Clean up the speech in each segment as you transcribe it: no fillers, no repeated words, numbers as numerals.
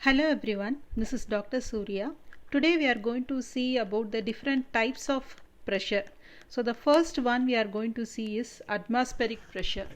Hello everyone, this is Dr. Surya. Today we are going to see about the different types of pressure. So the first one we are going to see is atmospheric pressure.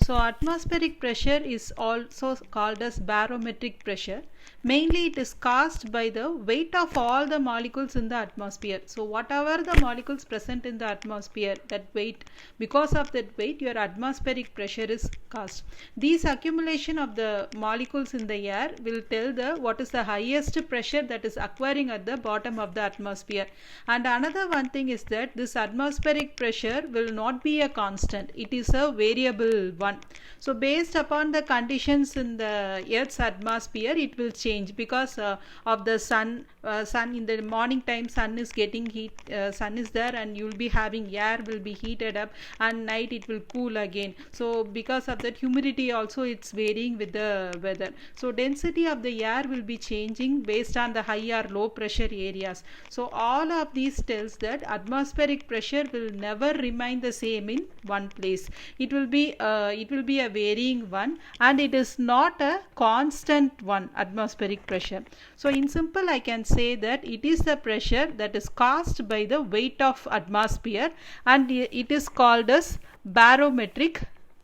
So atmospheric pressure is also called as barometric pressure. Mainly it is caused by the weight of all the molecules in the atmosphere. So whatever the molecules present in the atmosphere, that weight, because of that weight your atmospheric pressure is caused. These accumulation of the molecules in the air will tell the what is the highest pressure that is acquiring at the bottom of the atmosphere. And another one thing is that this atmospheric pressure will not be a constant, it is a variable one. So based upon the conditions in the earth's atmosphere it will change because of the sun in the morning time sun is getting heat, sun is there and you will be having air will be heated up, and night it will cool again. So because of that humidity also it's varying with the weather. So density of the air will be changing based on the high or low pressure areas. So all of these tells that atmospheric pressure will never remain the same in one place. It will be a varying one, and it is not a constant one, atmospheric pressure. So in simple I can say that it is the pressure that is caused by the weight of atmosphere, and it is called as barometric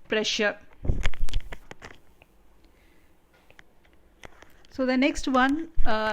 pressure. So the next one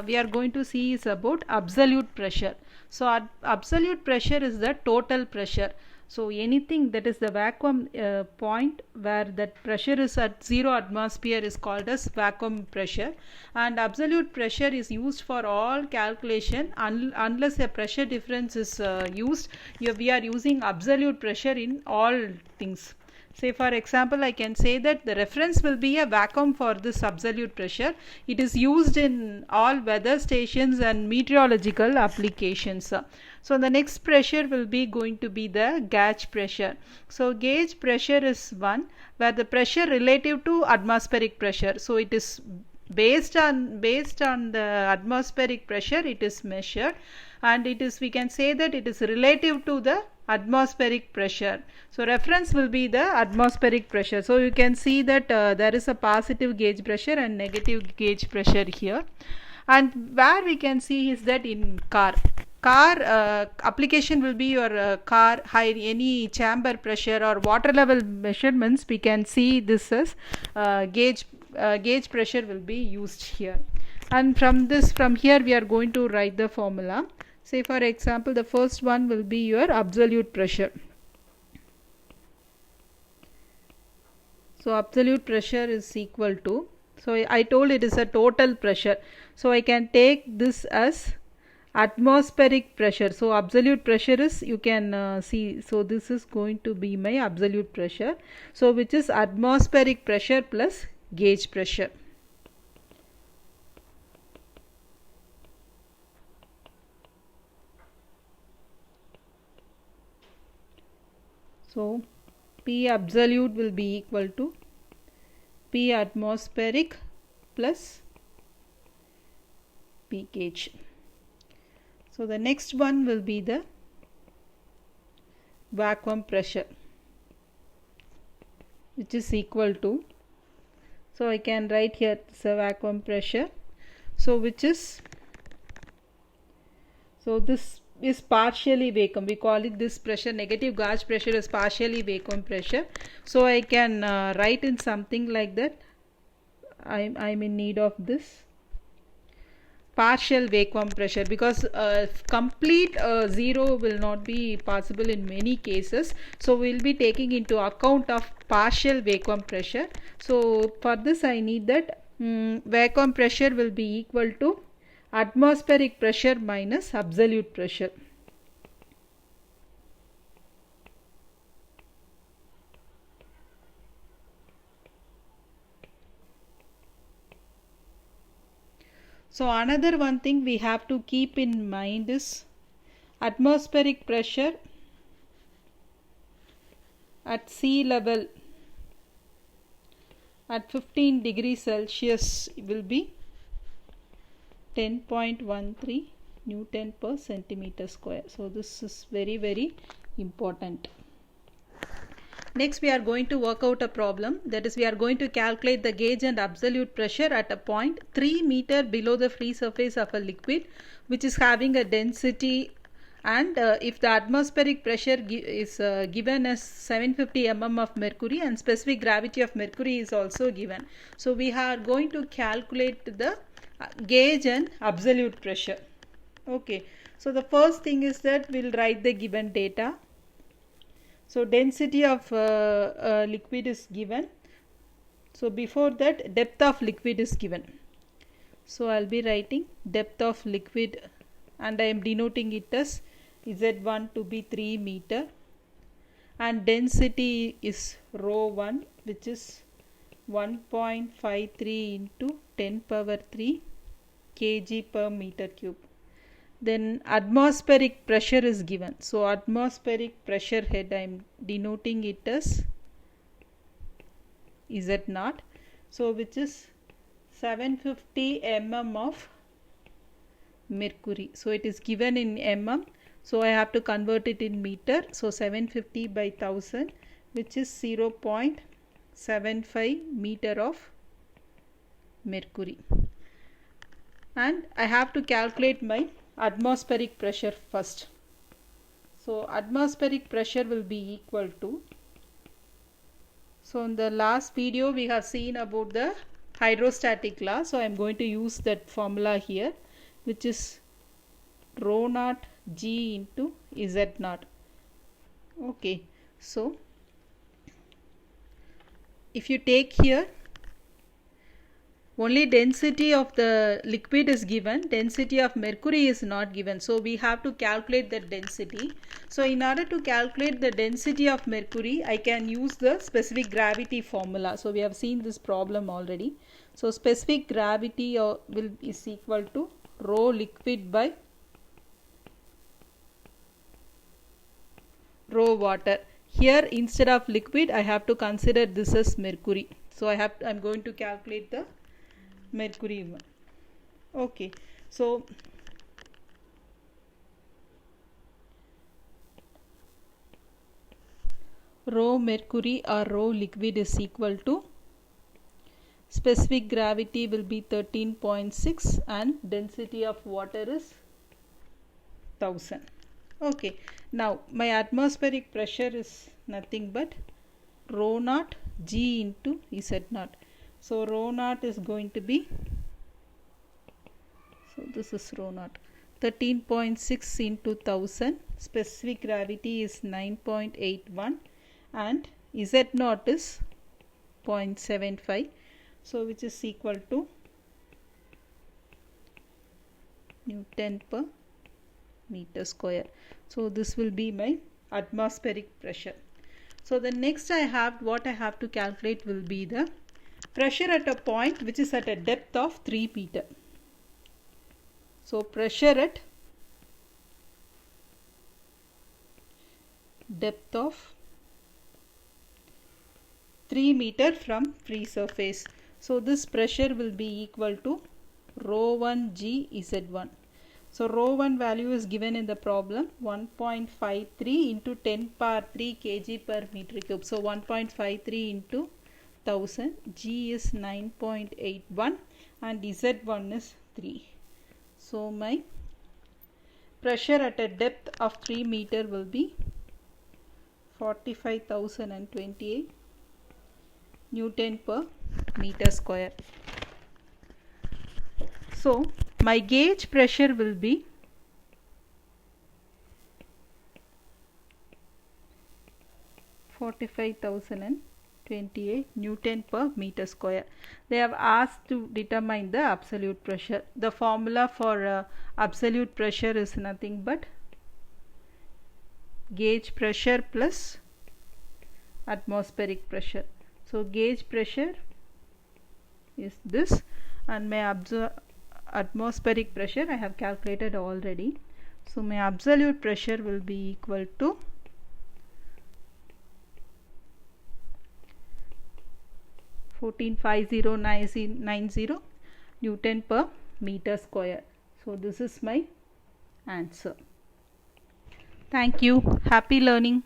we are going to see is about absolute pressure. So absolute pressure is the total pressure. So anything that is the vacuum point where that pressure is at zero atmosphere is called as vacuum pressure, and absolute pressure is used for all calculation unless a pressure difference is used. We are using absolute pressure in all things. Say for example I can say that the reference will be a vacuum for this absolute pressure. It is used in all weather stations and meteorological applications. So the next pressure will be going to be the gauge pressure. So gauge pressure is one where the pressure relative to atmospheric pressure. So it is based on the atmospheric pressure it is measured, and it is, we can say that it is relative to the atmospheric pressure. So reference will be the atmospheric pressure. So you can see that there is a positive gauge pressure and negative gauge pressure here. And where we can see is that in car application will be your car high any chamber pressure or water level measurements. We can see this as gauge pressure will be used here. And from here we are going to write the formula. Say for example the first one will be your absolute pressure. So absolute pressure is equal to, so I told it is a total pressure, so I can take this as atmospheric pressure. So absolute pressure is, you can see, so this is going to be my absolute pressure, so which is atmospheric pressure plus gauge pressure. So P absolute will be equal to P atmospheric plus P gauge. So the next one will be the vacuum pressure, which is equal to, so I can write here the vacuum pressure, so which is, so this is partially vacuum, we call it this pressure, negative gauge pressure is partially vacuum pressure. So I can write in something like that, I'm in need of this partial vacuum pressure, because complete zero will not be possible in many cases. So we will be taking into account of partial vacuum pressure. So for this I need that vacuum pressure will be equal to atmospheric pressure minus absolute pressure. So another one thing we have to keep in mind is atmospheric pressure at sea level at 15 degrees Celsius will be 10.13 Newton per centimeter square. So this is very important. Next we are going to work out a problem, that is we are going to calculate the gauge and absolute pressure at a point 3 meter below the free surface of a liquid which is having a density, and if the atmospheric pressure is given as 750 mm of mercury and specific gravity of mercury is also given. So we are going to calculate the gauge and absolute pressure. Okay, so the first thing is that we'll write the given data. So density of liquid is given. So before that, depth of liquid is given. So I'll be writing depth of liquid and I am denoting it as Z1 to be 3 meter, and density is rho 1, which is 1.53 into 10 power 3 kg per meter cube. Then atmospheric pressure is given. So atmospheric pressure head I am denoting it as Z0. So which is 750 mm of mercury. So it is given in mm. So I have to convert it in meter. So 750 by 1000, which is 0.75 meter of mercury. And I have to calculate my atmospheric pressure first. So atmospheric pressure will be equal to, so in the last video we have seen about the hydrostatic law. So I am going to use that formula here, which is rho naught G into Z naught. Okay, so if you take here, only density of the liquid is given, density of mercury is not given. So we have to calculate the density. So in order to calculate the density of mercury, I can use the specific gravity formula. So we have seen this problem already. So specific gravity is equal to rho liquid by rho water. Here instead of liquid I have to consider this as mercury. So I'm going to calculate the mercury one. Okay, so rho mercury or rho liquid is equal to, specific gravity will be 13.6 and density of water is 1000. Okay, now my atmospheric pressure is nothing but rho naught G into Z naught. So rho naught is going to be, so this is rho naught, 13.6 into 1000, specific gravity is 9.81 and Z naught is 0.75. So which is equal to Newton per meter square. So this will be my atmospheric pressure. So the next what I have to calculate will be the pressure at a point which is at a depth of 3 meter. So pressure at depth of 3 meter from free surface. So this pressure will be equal to rho 1 G Z1. So rho 1 value is given in the problem, 1.53 into 10 power 3 kg per meter cube. So 1.53 into 1000, G is 9.81 and Z1 is 3. So my pressure at a depth of 3 meter will be 45,028 Newton per meter square. So my gauge pressure will be 45,028 Newton per meter square. They have asked to determine the absolute pressure. The formula for absolute pressure is nothing but gauge pressure plus atmospheric pressure. So gauge pressure is this and my atmospheric pressure I have calculated already. So my absolute pressure will be equal to 145090 Newton per meter square. So this is my answer. Thank you. Happy learning.